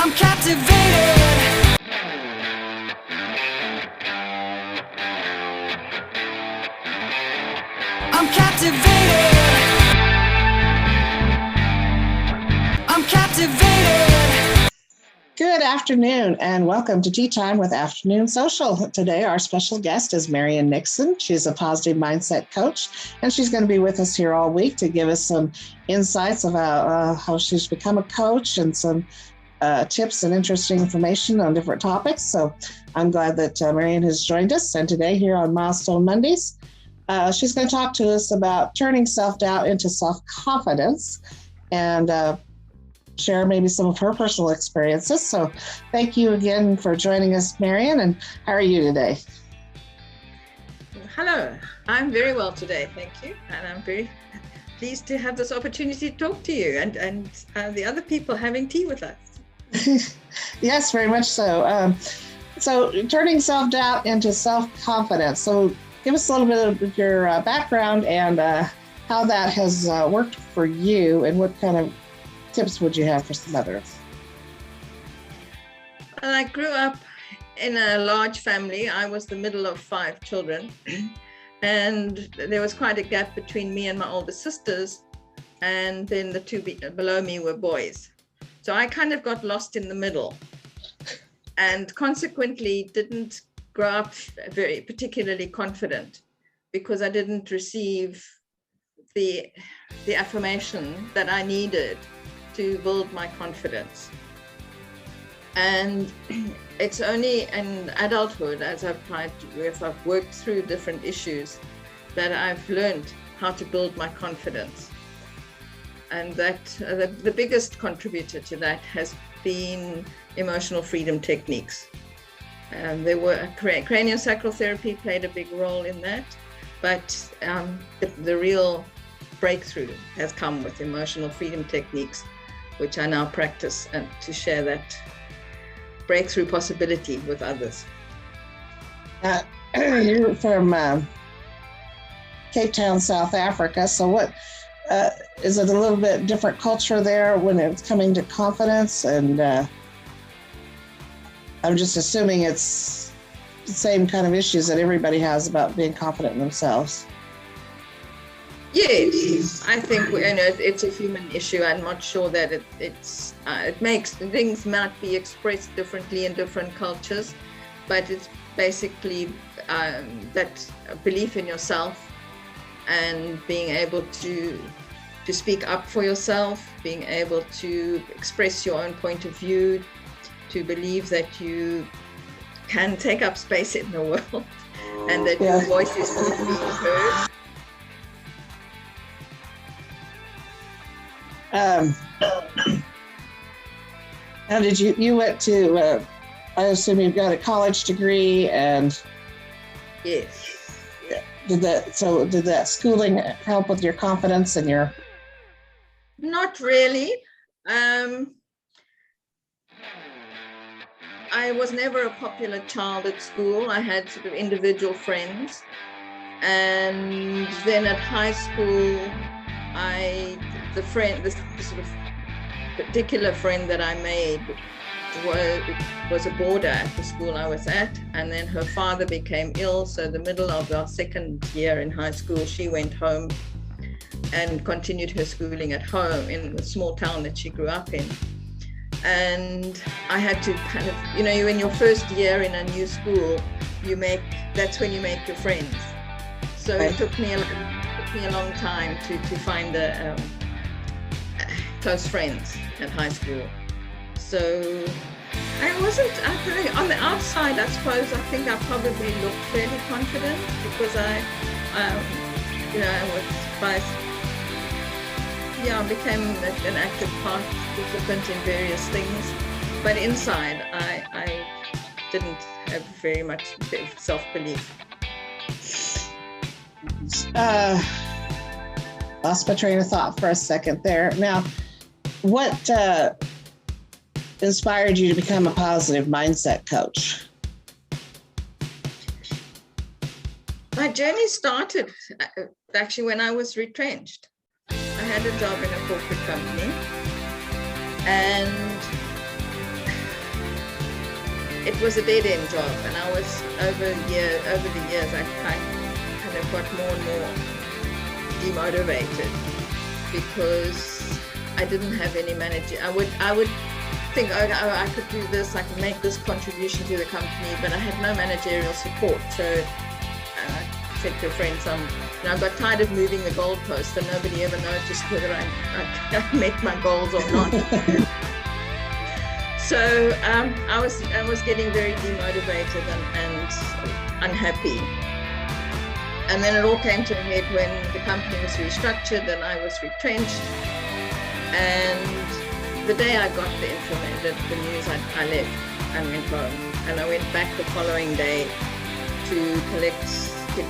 I'm captivated. I'm captivated. I'm captivated. Good afternoon and welcome to Tea Time with Afternoon Social. Today, our special guest is Marion Nixon. She's a positive mindset coach, and she's going to be with us here all week to give us some insights about how she's become a coach and some tips and interesting information on different topics. So I'm glad that Marion has joined us. And today here on Milestone Mondays, she's going to talk to us about turning self-doubt into self-confidence and share maybe some of her personal experiences. So thank you again for joining us, Marion. And how are you today? Hello, I'm very well today, thank you. And I'm very pleased to have this opportunity to talk to you and the other people having tea with us. Yes, very much so. So turning self-doubt into self-confidence. So give us a little bit of your background and how that has worked for you and what kind of tips would you have for some others? Well, I grew up in a large family. I was the middle of 5 children, and there was quite a gap between me and my older sisters, and then the two below me were boys. So I kind of got lost in the middle, and consequently didn't grow up very particularly confident because I didn't receive the affirmation that I needed to build my confidence. And it's only in adulthood, as I've worked through different issues, that I've learned how to build my confidence. And that the biggest contributor to that has been emotional freedom techniques. There were craniosacral therapy played a big role in that, but the real breakthrough has come with emotional freedom techniques, which I now practice and to share that breakthrough possibility with others. You're from Cape Town, South Africa. So what is it a little bit different culture there when it's coming to confidence? And I'm just assuming it's the same kind of issues that everybody has about being confident in themselves. Yes, I think it's a human issue. I'm not sure that it makes things might be expressed differently in different cultures, but it's basically that belief in yourself and being able to speak up for yourself, being able to express your own point of view, to believe that you can take up space in the world and that your voice is being heard. Now did you went to, I assume you got a college degree and Yes. did that schooling help with your confidence and your? Not really. I was never a popular child at school. I had sort of individual friends. And then at high school, the sort of particular friend that I made was a boarder at the school I was at, and then her father became ill. So the middle of our second year in high school, she went home and continued her schooling at home in the small town that she grew up in. And I had to kind of, in your first year in a new school, that's when you make your friends. So it took me a long time to find close friends at high school. So on the outside, I suppose, I think I probably looked fairly confident because I became an active participant in various things. But inside, I didn't have very much self-belief. Lost my train of thought for a second there. Now, what inspired you to become a positive mindset coach? My journey started actually when I was retrenched. I had a job in a corporate company, and it was a dead-end job, and I was over the years, I kind of got more and more demotivated because I didn't have any manager. I would think, oh, I could do this, I can make this contribution to the company, but I had no managerial support. So I said to a friend, I got tired of moving the goalpost, and nobody ever noticed whether I met my goals or not. So I was getting very demotivated and unhappy. And then it all came to a head when the company was restructured and I was retrenched. And the day I got the news, I left and went home. And I went back the following day to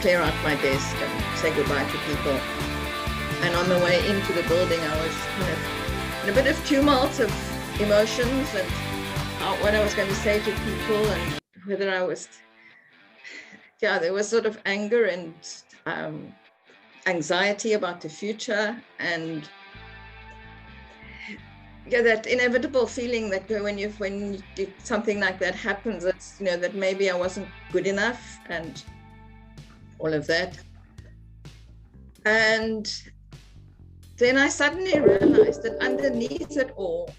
clear out my desk and say goodbye to people. And on the way into the building, I was kind of in a bit of tumult of emotions and what I was going to say to people, and whether I was, there was sort of anger and anxiety about the future, and that inevitable feeling that when something like that happens, it's, that maybe I wasn't good enough and all of that. And then I suddenly realized that underneath it all,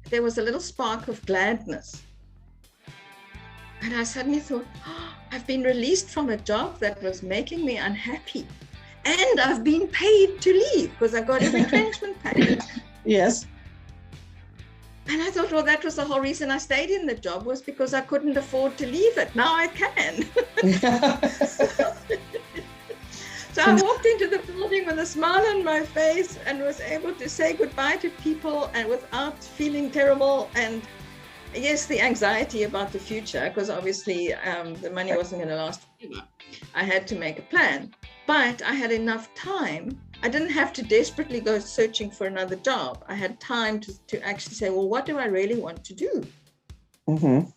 there was a little spark of gladness. And I suddenly thought, I've been released from a job that was making me unhappy. And I've been paid to leave because I got a retrenchment package. Yes. And I thought, well, that was the whole reason I stayed in the job, was because I couldn't afford to leave it. Now I can. So I walked into the building with a smile on my face and was able to say goodbye to people and without feeling terrible. And yes, the anxiety about the future, because obviously the money wasn't going to last forever. I had to make a plan, but I had enough time. I didn't have to desperately go searching for another job. I had time to actually say, well, what do I really want to do? Mm-hmm.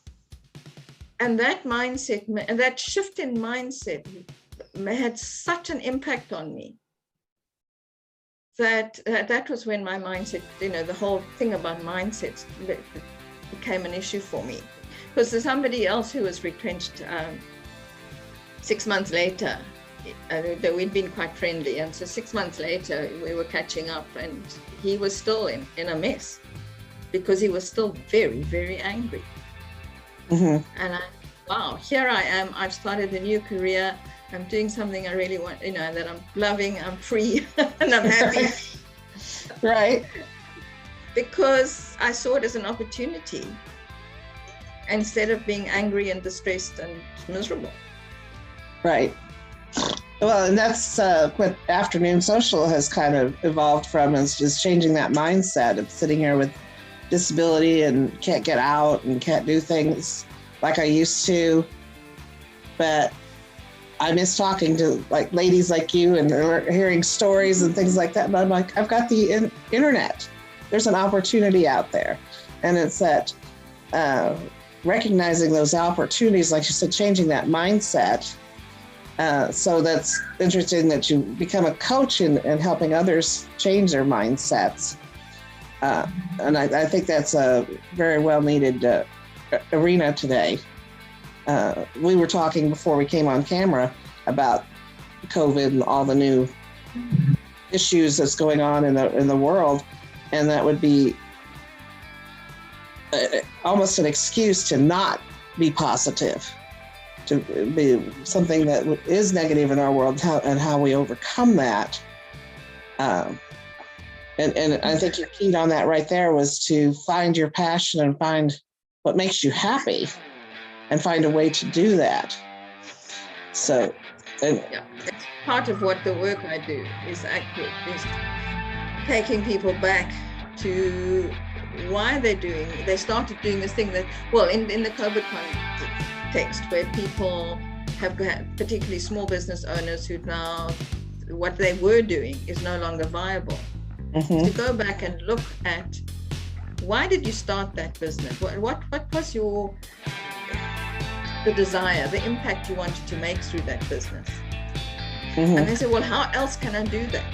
And that mindset, and that shift in mindset had such an impact on me that was when my mindset, the whole thing about mindsets became an issue for me. Because there's somebody else who was retrenched 6 months later, we'd been quite friendly, and so 6 months later we were catching up, and he was still in a mess because he was still very, very angry. Mm-hmm. And wow, here I am, I've started a new career, I'm doing something I really want, that I'm loving, I'm free, and I'm happy. Right. Because I saw it as an opportunity instead of being angry and distressed and miserable. Right. Well, and that's what Afternoon Social has kind of evolved from, is just changing that mindset of sitting here with disability and can't get out and can't do things like I used to. But I miss talking to ladies like you and hearing stories and things like that. But I'm like, I've got the internet. There's an opportunity out there. And it's that recognizing those opportunities, like you said, changing that mindset. So that's interesting that you become a coach in helping others change their mindsets. And I think that's a very well needed arena today. We were talking before we came on camera about COVID and all the new issues that's going on in the world, and that would be almost an excuse to not be positive, to be something that is negative in our world, and how we overcome that. And I think you keyed on that right there, was to find your passion and find what makes you happy and find a way to do that. So, yeah, it's part of what the work I do is taking people back to why they started doing this thing that, well, in the COVID context, where people have particularly small business owners who now, what they were doing is no longer viable. mm-hmm. To go back and look at, why did you start that business? What was the desire, the impact you wanted to make through that business? Mm-hmm. And they say, well, how else can I do that?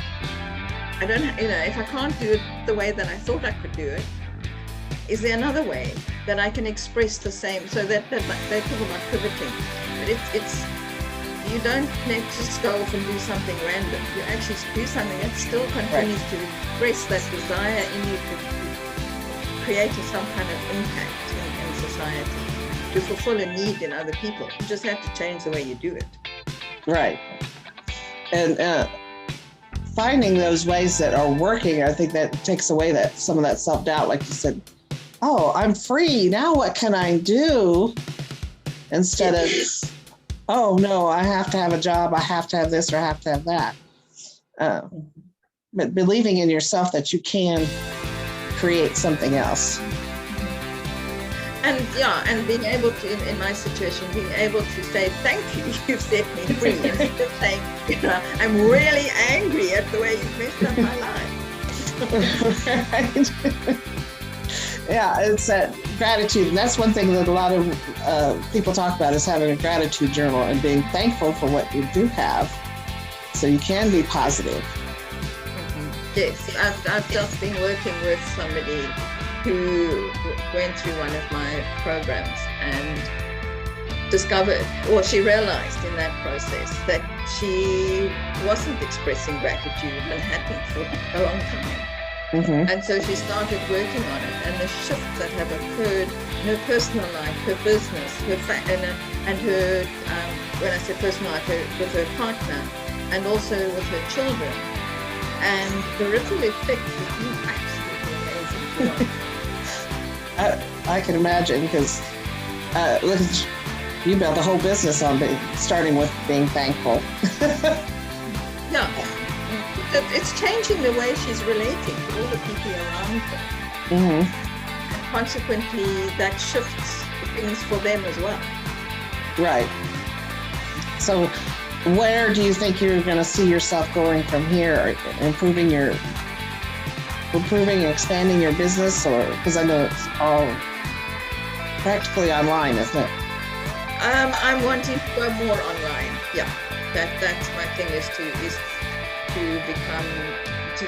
I don't, if I can't do it the way that I thought I could do it, is there another way? that I can express the same. So that they talk about pivoting, but it's you don't just go off and do something random. You actually do something that still continues to express that desire in you to create some kind of impact in society, to fulfill a need in other people. You just have to change the way you do it. Right. And finding those ways that are working, I think that takes away some of that self-doubt. Like you said, oh, I'm free. Now what can I do? Instead of, oh, no, I have to have a job. I have to have this or I have to have that. But believing in yourself that you can create something else. And being able to, in my situation, being able to say, thank you, you've set me free. Instead of saying, I'm really angry at the way you've messed up my life. Right. Yeah, it's that gratitude. And that's one thing that a lot of people talk about, is having a gratitude journal and being thankful for what you do have, so you can be positive. Mm-hmm. Yes, I've just been working with somebody who went through one of my programs and discovered, or she realized in that process, that she wasn't expressing gratitude and hadn't for a long time. Mm-hmm. And so she started working on it, and the shifts that have occurred in her personal life, her business, and her, when I say personal life, with her partner, and also with her children. And the ripple effect has been absolutely amazing. I can imagine, because look, you built the whole business on starting with being thankful. Yeah, it's changing the way she's relating to all the people around her. Mm-hmm. Consequently, that shifts things for them as well. Right. So where do you think you're going to see yourself going from here? Improving and expanding your business, or because I know it's all practically online, isn't it? I'm wanting to go more online. Yeah, that's my thing, is to become to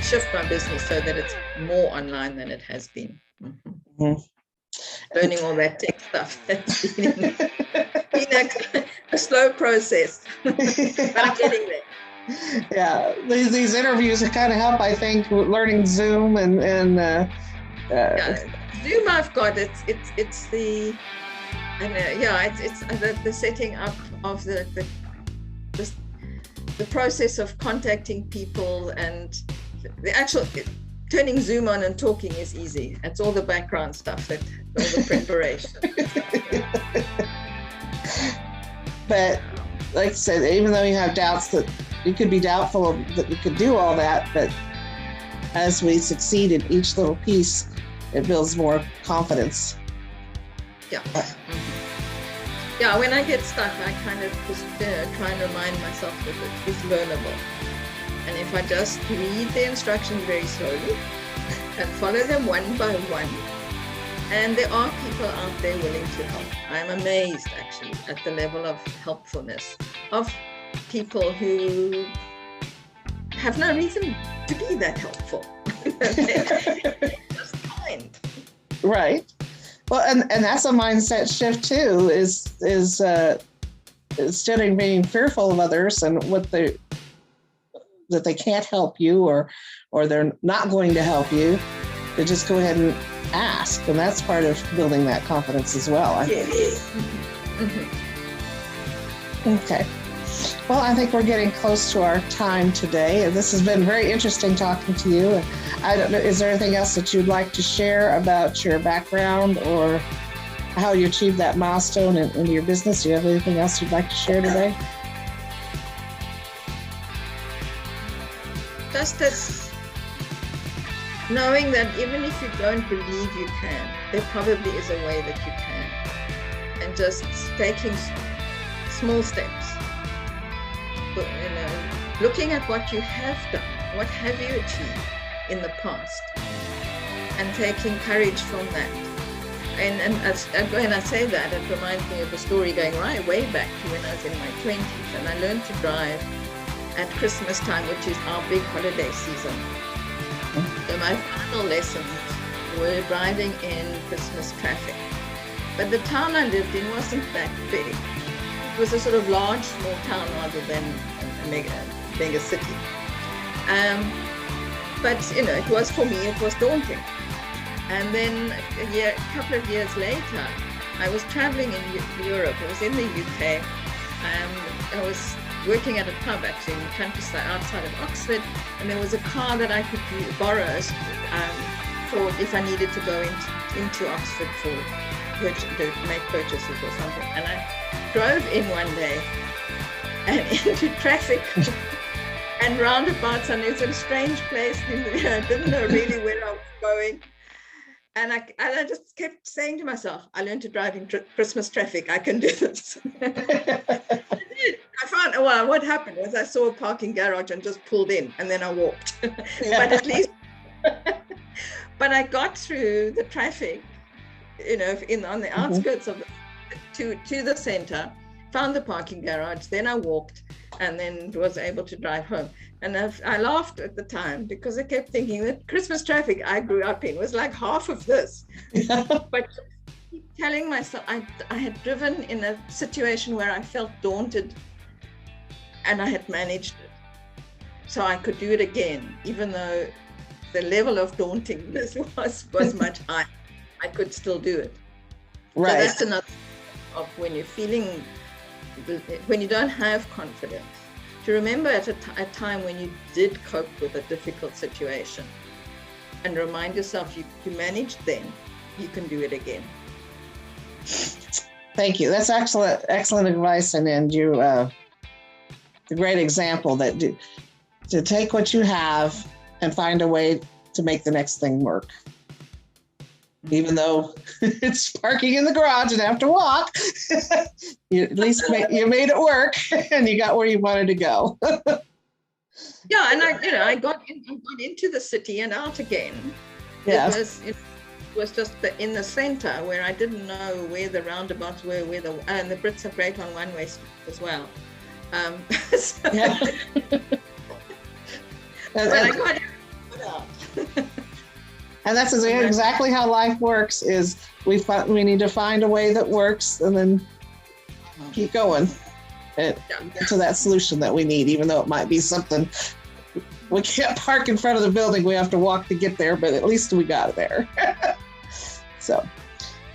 shift my business so that it's more online than it has been. Mm-hmm. Mm-hmm. Learning all that tech stuff. That's been a slow process, but I'm getting there. Yeah, these interviews kind of help, I think, with learning Zoom and Zoom. I've got it's the it's the setting up of the process of contacting people, and the actual turning Zoom on and talking is easy. It's all the background stuff, all the preparation. But like I said, even though you have doubts, that you could be doubtful that you could do all that, but as we succeed in each little piece, it builds more confidence. Yeah. Yeah, when I get stuck, I kind of just try and remind myself that it is learnable. And if I just read the instructions very slowly and follow them one by one, and there are people out there willing to help. I'm amazed, actually, at the level of helpfulness of people who have no reason to be that helpful. Just kind. Right. Well, and that's a mindset shift too, is instead of being fearful of others and that they can't help you or they're not going to help you, to just go ahead and ask. And that's part of building that confidence as well, I think. Mm-hmm. Okay. Well, I think we're getting close to our time today. And this has been very interesting talking to you. And I don't know, is there anything else that you'd like to share about your background or how you achieved that milestone in your business? Do you have anything else you'd like to share today? Just as knowing that even if you don't believe you can, there probably is a way that you can. And just taking small steps. Looking at what you have done, what have you achieved in the past, and taking courage from that. And when I say that, it reminds me of a story going right way back to when I was in my 20s, and I learned to drive at Christmas time, which is our big holiday season. So my final lessons were driving in Christmas traffic. But the town I lived in wasn't that big. It was a sort of large, small town rather than a mega city. But, it was, for me, it was daunting. And then a couple of years later, I was traveling in Europe. I was in the UK. I was working at a pub actually in the countryside outside of Oxford, and there was a car that I could borrow for if I needed to go into Oxford to make purchases or something. And I drove in one day and into traffic and roundabouts, and it was a strange place. I didn't know really where I was going. And I just kept saying to myself, I learned to drive in Christmas traffic. I can do this. I found, what happened was I saw a parking garage and just pulled in, and then I walked. But at least, but I got through the traffic, on the outskirts of to the center, found the parking garage, then I walked, and then was able to drive home. And I laughed at the time because I kept thinking that Christmas traffic I grew up in was like half of this. But telling myself I had driven in a situation where I felt daunted, and I had managed it. So I could do it again, even though the level of dauntingness was much higher. I could still do it. Right. So that's another of when you're feeling, when you don't have confidence, to remember at a time when you did cope with a difficult situation, and remind yourself you managed then, you can do it again. Thank you. That's excellent advice, and you a great example that to take what you have and find a way to make the next thing work. Even though it's parking in the garage and have to walk, you at least you made it work and you got where you wanted to go. Yeah, and I got into the city and out again. Yeah. It was just in the center where I didn't know where the roundabouts were, and the Brits are great on one-way as well. Yeah. But I got it out. And that's exactly how life works, is we need to find a way that works and then keep going and get to that solution that we need, even though it might be something we can't park in front of the building. We have to walk to get there, but at least we got there. So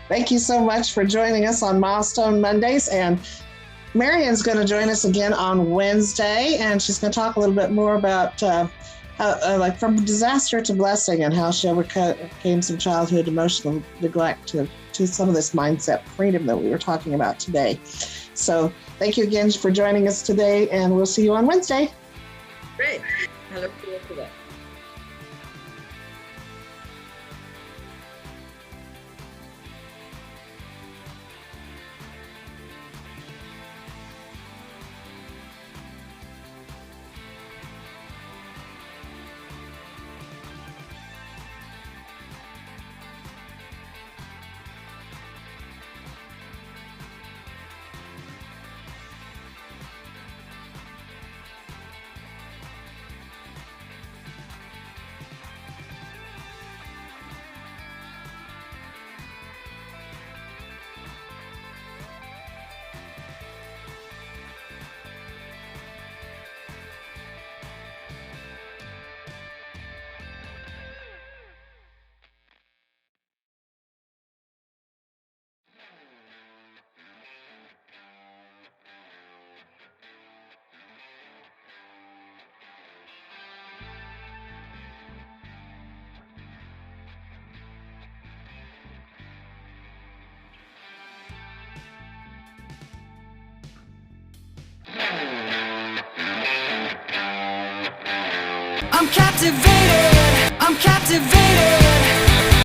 thank you so much for joining us on Milestone Mondays. And Marion's going to join us again on Wednesday, and she's going to talk a little bit more about like from disaster to blessing, and how she overcame some childhood emotional neglect to some of this mindset freedom that we were talking about today. So thank you again for joining us today, and we'll see you on Wednesday. Great. I look forward to that. I'm captivated.